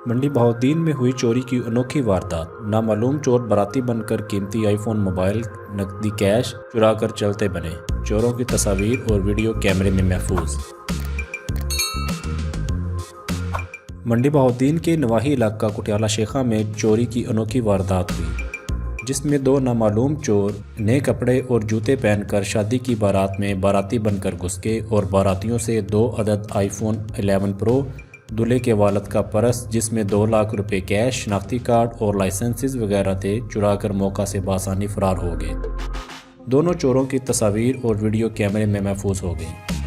मंडी बहाउद्दीन में हुई चोरी की अनोखी वारदात। नामालूम चोर बाराती बनकर कीमती आईफोन मोबाइल, नकदी कैश चुरा कर चलते बने। चोरों की तस्वीर और वीडियो कैमरे में महफूज। मंडी बहाउद्दीन के नवाही इलाका कुटियाला शेखा में चोरी की अनोखी वारदात हुई, जिसमें दो नामालूम चोर नए कपड़े और जूते पहनकर शादी की बारात में बाराती बनकर घुस गए और बारातियों से 2 अदद आईफोन 11 प्रो, दूल्हे के वालिद का पर्स जिसमें 2 लाख रुपए कैश, शनाख्ती कार्ड और लाइसेंसेस वगैरह थे, चुराकर मौका से बासानी फरार हो गए। दोनों चोरों की तस्वीर और वीडियो कैमरे में महफूज हो गई।